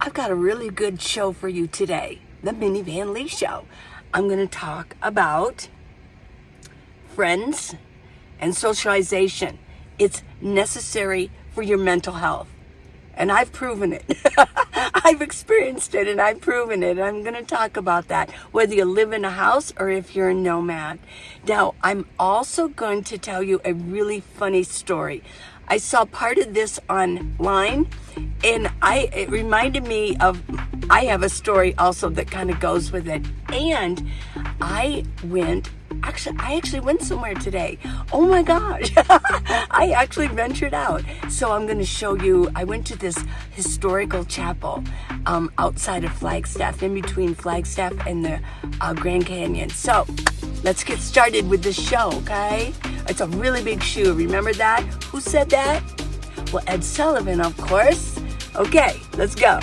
I've got a really good show for you today, the Minivan Lee Show. I'm going to talk about friends and socialization. It's necessary for your mental health. And I've proven it. I've experienced it and I've proven it. I'm going to talk about that, whether you live in a house or if you're a nomad. Now, I'm also going to tell you a really funny story. I saw part of this online and it reminded me of, I have a story also that kind of goes with it. And I actually went somewhere today. Oh my gosh. I actually ventured out. So I'm going to show you, I went to this historical chapel outside of Flagstaff, in between Flagstaff and the Grand Canyon. So let's get started with the show, okay? It's a really big shoe. Remember that? Who said that? Well, Ed Sullivan, of course. Okay, let's go.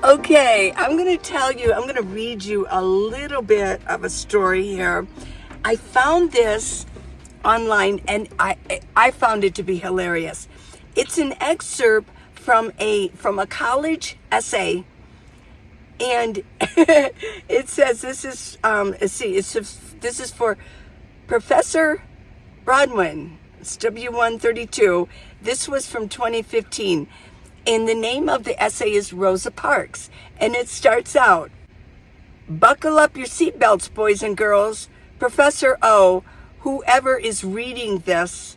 Okay, I'm going to read you a little bit of a story here. I found this online and I found it to be hilarious. It's an excerpt from a college essay, and it says this is this is for Professor Brodwin. It's W132. This was from 2015. And the name of the essay is Rosa Parks. And it starts out, "Buckle up your seatbelts, boys and girls. Professor O, whoever is reading this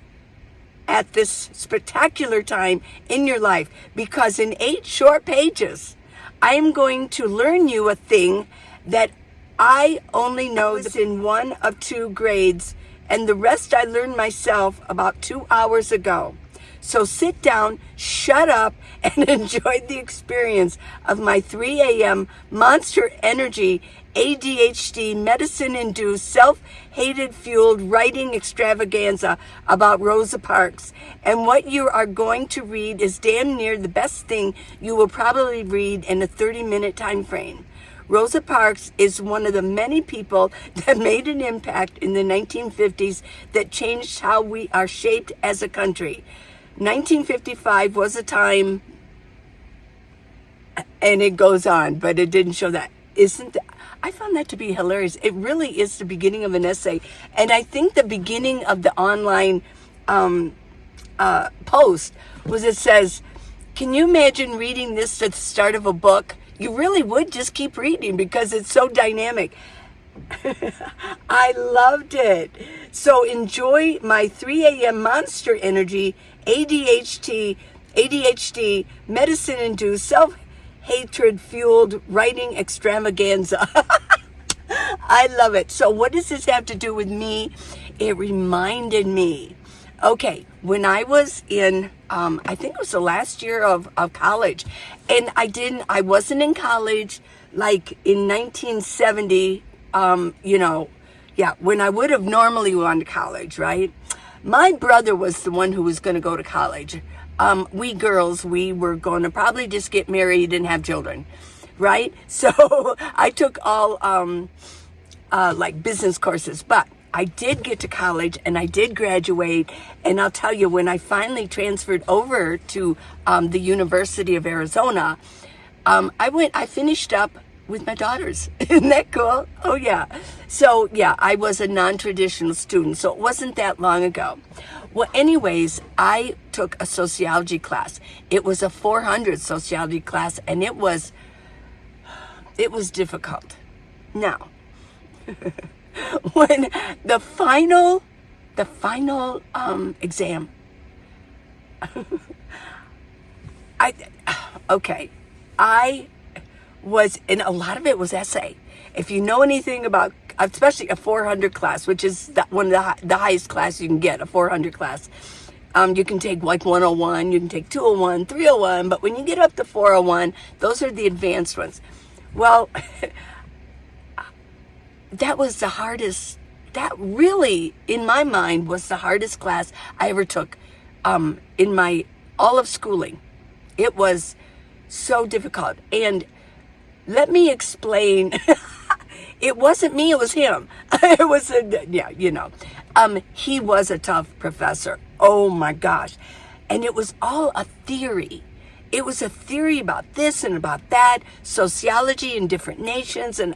at this spectacular time in your life, because in 8 short pages, I am going to learn you a thing that I only know in 1 of 2 grades, and the rest I learned myself about 2 hours ago. So sit down, shut up, and enjoy the experience of my 3 a.m. Monster Energy ADHD medicine-induced self-hated fueled writing extravaganza about Rosa Parks. And what you are going to read is damn near the best thing you will probably read in a 30-minute time frame. Rosa Parks is one of the many people that made an impact in the 1950s that changed how we are shaped as a country. 1955 was a time," and it goes on, but it didn't show that. I found that to be hilarious. It really is the beginning of an essay. And I think the beginning of the online post was, it says, "Can you imagine reading this at the start of a book? You really would just keep reading because it's so dynamic." I loved it. So enjoy my 3 a.m. Monster Energy ADHD medicine-induced self-hatred fueled writing extravaganza. I love it. So what does this have to do with me? It reminded me. Okay, when I was in, I think it was the last year of college, and I wasn't in college like in 1970, when I would have normally gone to college, right? My brother was the one who was going to go to college. We girls, we were going to probably just get married and have children, right? So I took all like business courses, but I did get to college and I did graduate. And I'll tell you, when I finally transferred over to the University of Arizona, I finished up with my daughters. Isn't that cool? Oh yeah. So yeah, I was a non-traditional student, so it wasn't that long ago. Well, anyways, I took a sociology class. It was a 400 sociology class, and it was difficult. Now, when the final exam, I and a lot of it was essay. If you know anything about, especially a 400 class, which is one of the highest class you can get, a 400 class, you can take like 101, you can take 201, 301, but when you get up to 401, those are the advanced ones. Well, that was the hardest, that really, in my mind, was the hardest class I ever took in my all of schooling. It was so difficult. And let me explain. It wasn't me, it was him. It was, he was a tough professor. Oh my gosh. And it was all a theory. It was a theory about this and about that, sociology in different nations. And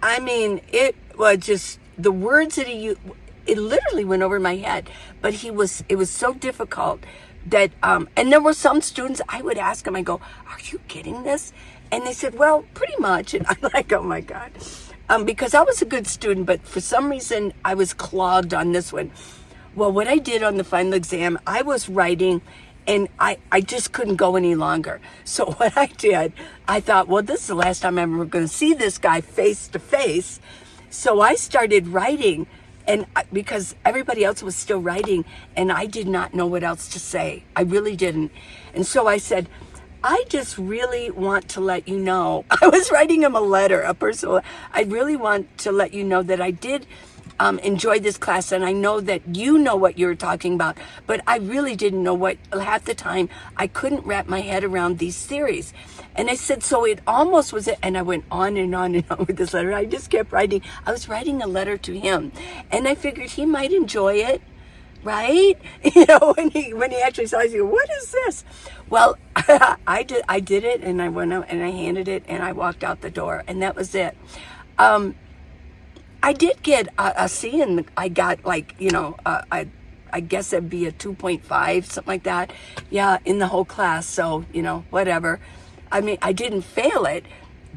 I mean, it was just the words that he used, it literally went over my head. But it was so difficult that, and there were some students, I would ask them, I go, are you getting this? And they said, well, pretty much. And I'm like, oh my God. Because I was a good student, but for some reason I was clogged on this one. Well, what I did on the final exam, I was writing and I just couldn't go any longer. So what I did, I thought, well, this is the last time I'm ever going to see this guy face to face. So I started writing, and because everybody else was still writing and I did not know what else to say. I really didn't. And so I said, I just really want to let you know, I was writing him a letter, a personal, I really want to let you know that I did enjoy this class, and I know that you know what you're talking about, but I really didn't know what, half the time, I couldn't wrap my head around these theories. And I said, so it almost was it, and I went on and on and on with this letter. I just kept writing. I was writing a letter to him, and I figured he might enjoy it. Right? When he actually saw it, he goes, what is this? Well, I did it, and I went out and I handed it and I walked out the door, and that was it. I did get a C, and I got like, I guess that'd be a 2.5, something like that. Yeah, in the whole class. So, whatever. I mean, I didn't fail it,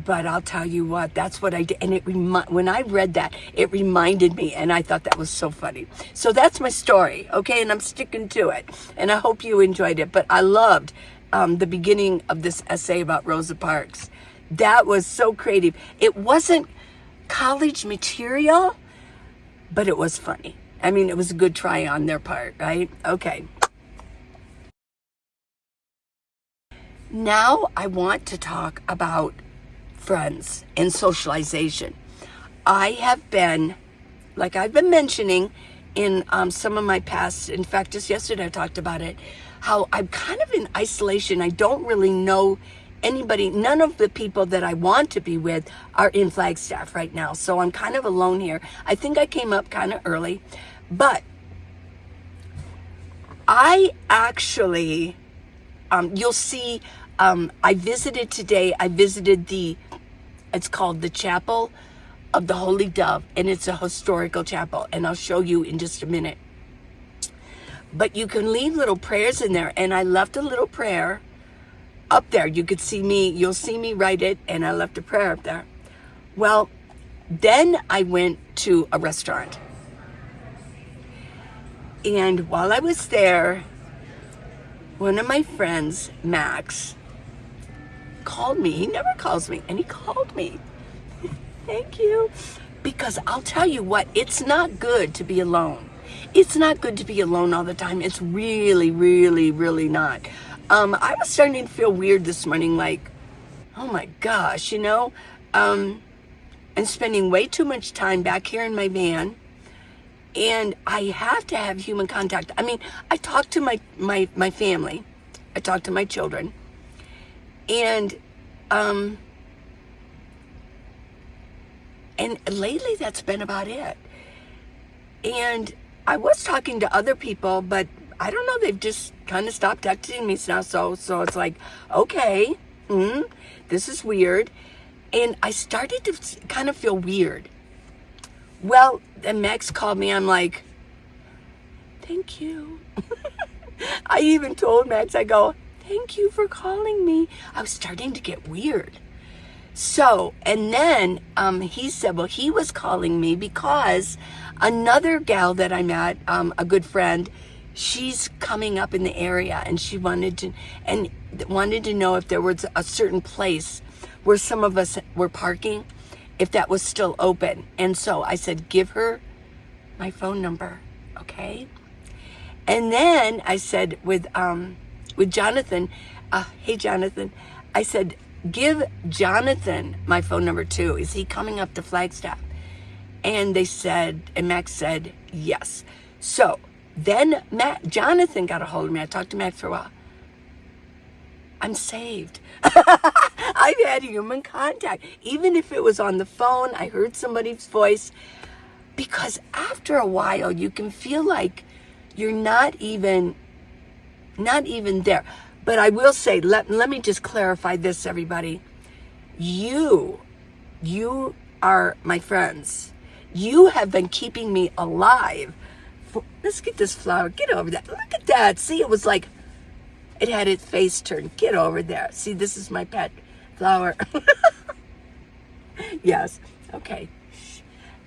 but I'll tell you what, that's what I did. And when I read that, it reminded me, and I thought that was so funny. So that's my story, okay? And I'm sticking to it. And I hope you enjoyed it. But I loved the beginning of this essay about Rosa Parks. That was so creative. It wasn't college material, but it was funny. I mean, it was a good try on their part, right? Okay. Now I want to talk about friends and socialization. I have been, like I've been mentioning in some of my past, in fact, just yesterday I talked about it, how I'm kind of in isolation. I don't really know anybody. None of the people that I want to be with are in Flagstaff right now. So I'm kind of alone here. I think I came up kind of early, but I actually, you'll see, I visited today, it's called the Chapel of the Holy Dove, and it's a historical chapel, and I'll show you in just a minute. But you can leave little prayers in there, and I left a little prayer up there. You'll see me write it, and I left a prayer up there. Well, then I went to a restaurant. And while I was there, one of my friends, Max, called me. He never calls me, and he called me. Thank you. Because I'll tell you what, it's not good to be alone. It's not good to be alone all the time. It's really, really, really not. I was starting to feel weird this morning, like, oh my gosh, and spending way too much time back here in my van. And I have to have human contact. I mean, I talk to my family. I talk to my children. And lately that's been about it. And I was talking to other people, but I don't know, they've just kind of stopped texting me now. So it's like, okay, this is weird. And I started to kind of feel weird. Well, then Max called me. I'm like, thank you. I even told Max, I go, thank you for calling me. I was starting to get weird. So, and then he said, well, he was calling me because another gal that I met, a good friend, she's coming up in the area, and she wanted to know if there was a certain place where some of us were parking, if that was still open. And so I said, give her my phone number, okay? And then I said with Jonathan, hey Jonathan, I said, give Jonathan my phone number too. Is he coming up to Flagstaff? And they said, and Max said, yes. So then Jonathan got a hold of me. I talked to Max for a while. I'm saved. I've had human contact. Even if it was on the phone, I heard somebody's voice. Because after a while, you can feel like you're not even there. But I will say, let me just clarify this, everybody. You are my friends. You have been keeping me alive. Let's get this flower. Get over that. Look at that. See, it was like, it had its face turned. Get over there. See, this is my pet flower. Yes. Okay.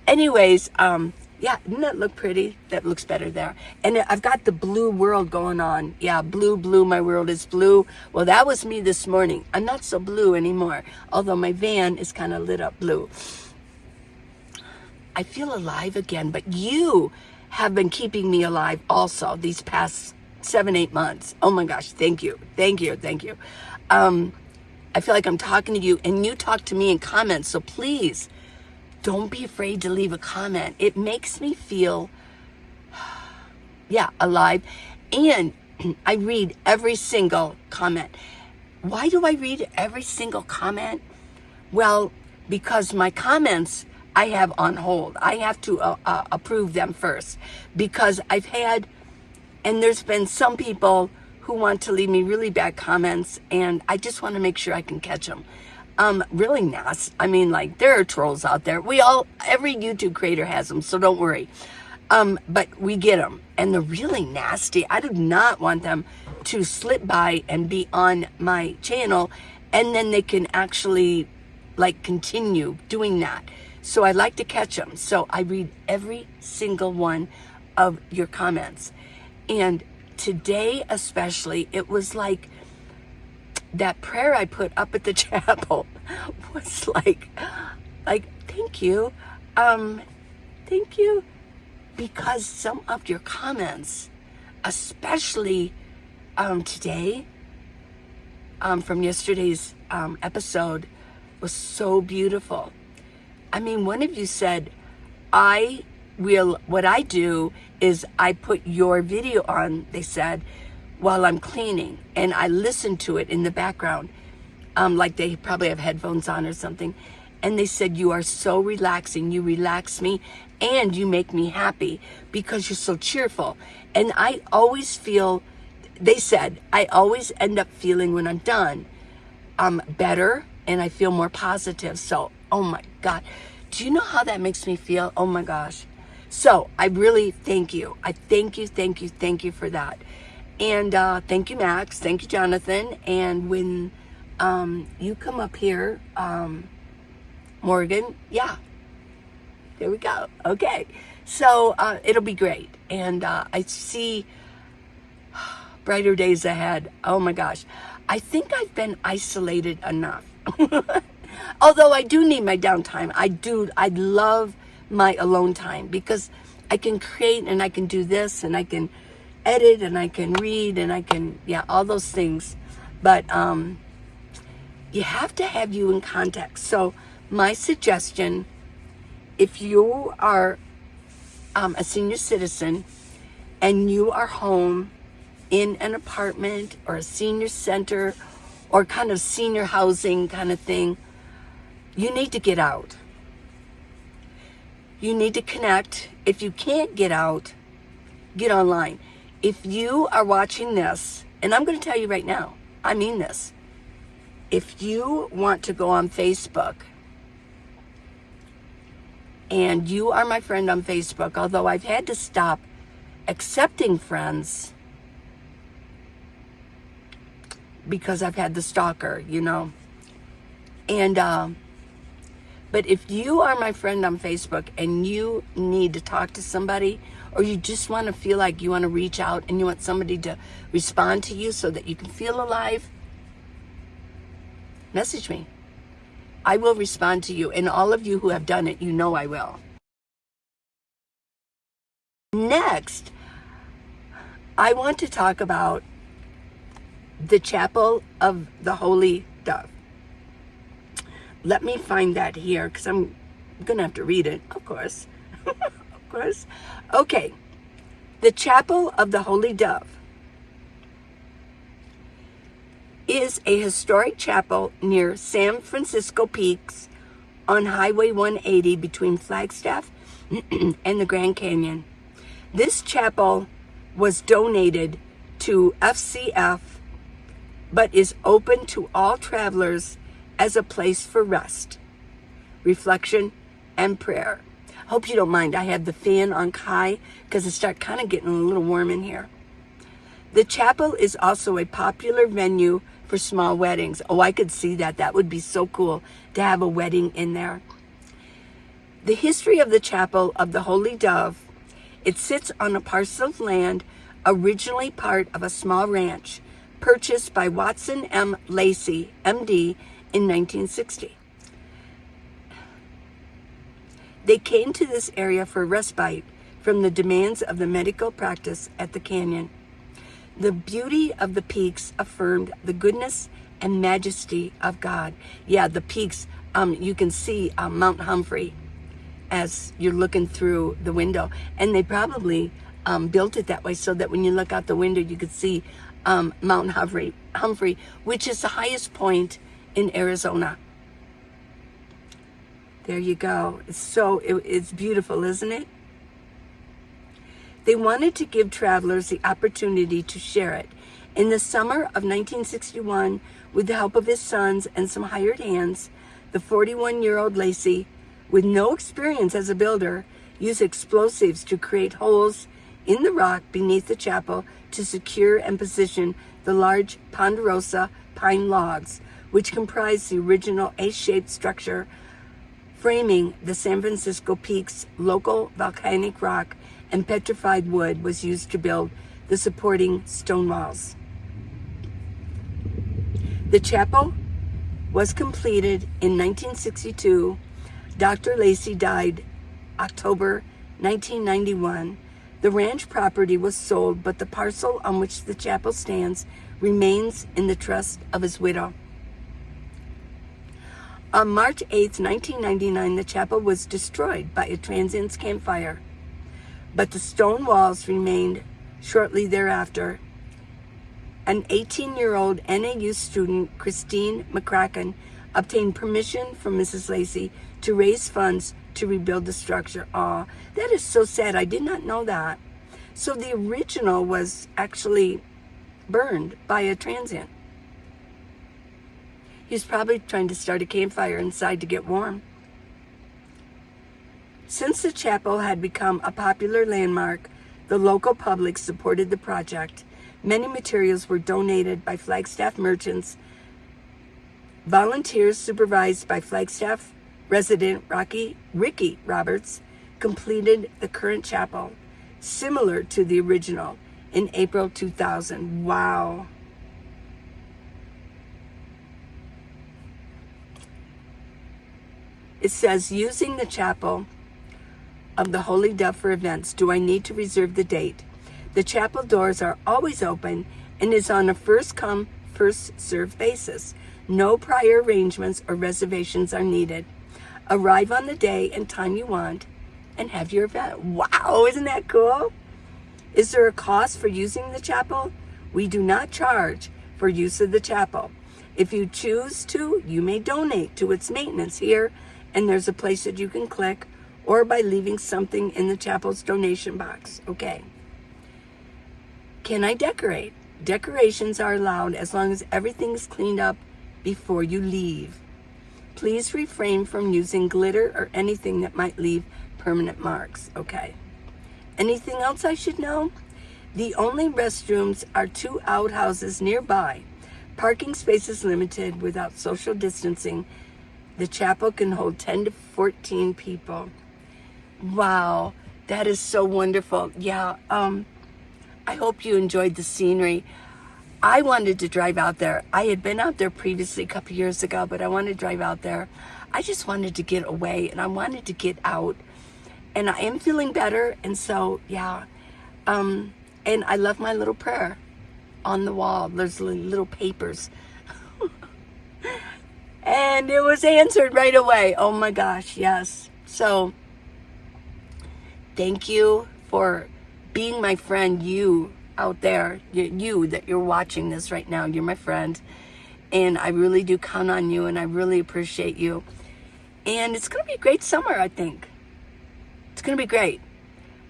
Anyways, yeah, doesn't that look pretty? That looks better there. And I've got the blue world going on. Yeah, blue, my world is blue. Well, that was me this morning. I'm not so blue anymore, although my van is kind of lit up blue. I feel alive again, but you have been keeping me alive also these past 7-8 months. Oh my gosh, thank you. I feel like I'm talking to you, and you talk to me in comments, so please don't be afraid to leave a comment. It makes me feel, yeah, alive. And I read every single comment. Why do I read every single comment? Well, because my comments I have on hold. I have to approve them first, because I've had, and there's been some people who want to leave me really bad comments, and I just want to make sure I can catch them. Really nasty. I mean, like, there are trolls out there. Every YouTube creator has them, so don't worry. But we get them, and they're really nasty. I do not want them to slip by and be on my channel, and then they can actually, like, continue doing that. So I like to catch them. So I read every single one of your comments. And today especially, it was like, that prayer I put up at the chapel was like, thank you. Thank you. Because some of your comments, especially today, from yesterday's episode, was so beautiful. I mean, one of you said, what I do is I put your video on, they said, while I'm cleaning, and I listen to it in the background, like they probably have headphones on or something, and they said, you are so relaxing, you relax me, and you make me happy, because you're so cheerful. And I always feel, they said, I always end up feeling when I'm done, better, and I feel more positive. So, oh my God, do you know how that makes me feel? Oh my gosh. So, I really thank you. I thank you for that. And thank you, Max. Thank you, Jonathan. And when you come up here, Morgan, yeah, there we go. Okay. So it'll be great. And I see brighter days ahead. Oh my gosh. I think I've been isolated enough. Although I do need my downtime. I love my alone time, because I can create, and I can do this, and I can edit, and I can read, and I can, yeah, all those things. But you have to have you in context. So my suggestion, if you are a senior citizen and you are home in an apartment or a senior center or kind of senior housing kind of thing, you need to get out. You need to connect. If you can't get out, get online. If you are watching this, and I'm going to tell you right now, I mean this. If you want to go on Facebook, and you are my friend on Facebook, although I've had to stop accepting friends because I've had the stalker, you know. And, but if you are my friend on Facebook and you need to talk to somebody, or you just want to feel like you want to reach out and you want somebody to respond to you so that you can feel alive, message me. I will respond to you. And all of you who have done it, you know I will. Next, I want to talk about the Chapel of the Holy Dove. Let me find that here because I'm going to have to read it, of course. Of course. Okay. The Chapel of the Holy Dove is a historic chapel near San Francisco Peaks on Highway 180 between Flagstaff and the Grand Canyon. This chapel was donated to FCF, but is open to all travelers as a place for rest, reflection, and prayer. Hope you don't mind. I have the fan on high because it starts kind of getting a little warm in here. The chapel is also a popular venue for small weddings. Oh, I could see that. That would be so cool to have a wedding in there. The history of the Chapel of the Holy Dove: it sits on a parcel of land originally part of a small ranch purchased by Watson M. Lacey, MD, in 1960. They came to this area for respite from the demands of the medical practice at the canyon. The beauty of the peaks affirmed the goodness and majesty of God. Yeah, the peaks, you can see Mount Humphrey as you're looking through the window. And they probably built it that way so that when you look out the window, you could see Mount Humphrey, which is the highest point in Arizona. There you go. It's beautiful, isn't it? They wanted to give travelers the opportunity to share it. In the summer of 1961, with the help of his sons and some hired hands, the 41-year-old Lacey, with no experience as a builder, used explosives to create holes in the rock beneath the chapel to secure and position the large ponderosa pine logs, which comprised the original A-shaped structure framing the San Francisco Peaks. Local volcanic rock and petrified wood was used to build the supporting stone walls. The chapel was completed in 1962. Dr. Lacey died October 1991. The ranch property was sold, but the parcel on which the chapel stands remains in the trust of his widow. On March 8, 1999, the chapel was destroyed by a transient's campfire, but the stone walls remained shortly thereafter. An 18-year-old NAU student, Christine McCracken, obtained permission from Mrs. Lacey to raise funds to rebuild the structure. Aw, that is so sad. I did not know that. So the original was actually burned by a transient. He was probably trying to start a campfire inside to get warm. Since the chapel had become a popular landmark, the local public supported the project. Many materials were donated by Flagstaff merchants. Volunteers supervised by Flagstaff resident Ricky Roberts completed the current chapel, similar to the original, in April 2000. Wow. It says, using the Chapel of the Holy Dove for events. Do I need to reserve the date? The chapel doors are always open and is on a first-come, first-served basis. No prior arrangements or reservations are needed. Arrive on the day and time you want and have your event. Wow, isn't that cool? Is there a cost for using the chapel? We do not charge for use of the chapel. If you choose to, you may donate to its maintenance here, and there's a place that you can click, or by leaving something in the chapel's donation box. Okay. Can I decorate? Decorations are allowed as long as everything is cleaned up before you leave. Please refrain from using glitter or anything that might leave permanent marks. Okay. Anything else I should know? The only restrooms are 2 outhouses nearby. Parking spaces limited without social distancing. The chapel can hold 10 to 14 people. Wow, that is so wonderful. Yeah, I hope you enjoyed the scenery. I wanted to drive out there. I had been out there previously a couple years ago, but I wanted to drive out there. I just wanted to get away, and I wanted to get out. And I am feeling better, and so, yeah. And I love my little prayer on the wall. There's little papers. And it was answered right away. Oh my gosh, yes. So, thank you for being my friend, you out there, you that you're watching this right now. You're my friend, and I really do count on you, and I really appreciate you. And it's going to be a great summer, I think. It's going to be great.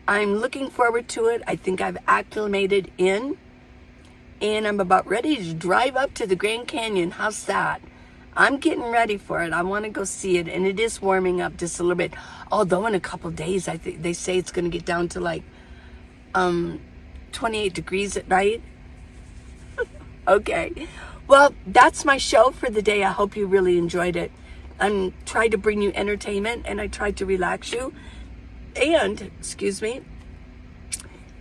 I'm looking forward to it. I think I've acclimated in, and I'm about ready to drive up to the Grand Canyon. How's that? I'm getting ready for it. I want to go see it, and it is warming up just a little bit. Although in a couple of days, I think they say it's going to get down to like 28 degrees at night. Okay. Well, that's my show for the day. I hope you really enjoyed it. I'm trying to bring you entertainment, and I tried to relax you. And,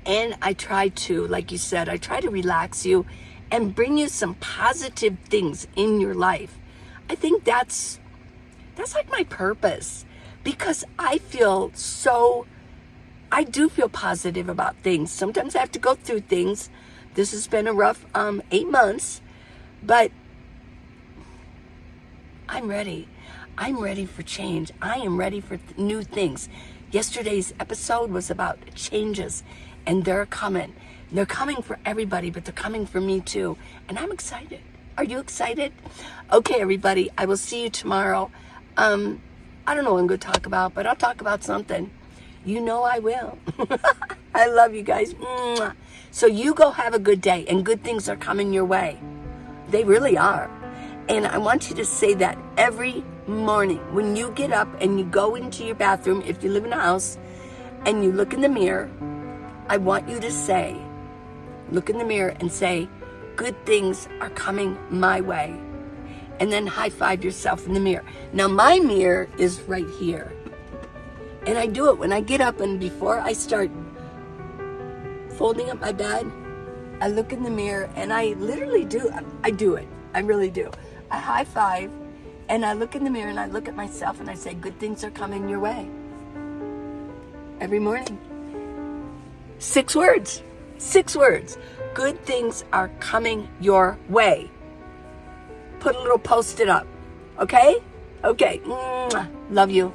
and I try to, like you said, I try to relax you and bring you some positive things in your life. I think that's like my purpose, because I do feel positive about things. Sometimes I have to go through things. This has been a rough 8 months, but I'm ready. I'm ready for change. I am ready for new things. Yesterday's episode was about changes, and they're coming. They're coming for everybody, but they're coming for me too. And I'm excited. Are you excited? Okay, everybody, I will see you tomorrow. I don't know what I'm going to talk about, but I'll talk about something. You know I will. I love you guys. Mwah. So you go have a good day, and good things are coming your way. They really are. And I want you to say that every morning when you get up and you go into your bathroom, if you live in a house, and you look in the mirror, I want you to say, look in the mirror and say, good things are coming my way. And then high five yourself in the mirror. Now my mirror is right here. And I do it when I get up, and before I start folding up my bed, I look in the mirror, and I literally do. I do it. I really do. I high five, and I look in the mirror, and I look at myself, and I say, good things are coming your way. Every morning. 6 words. 6 words. Good things are coming your way. Put a little post-it up. Okay? Okay. Mwah. Love you.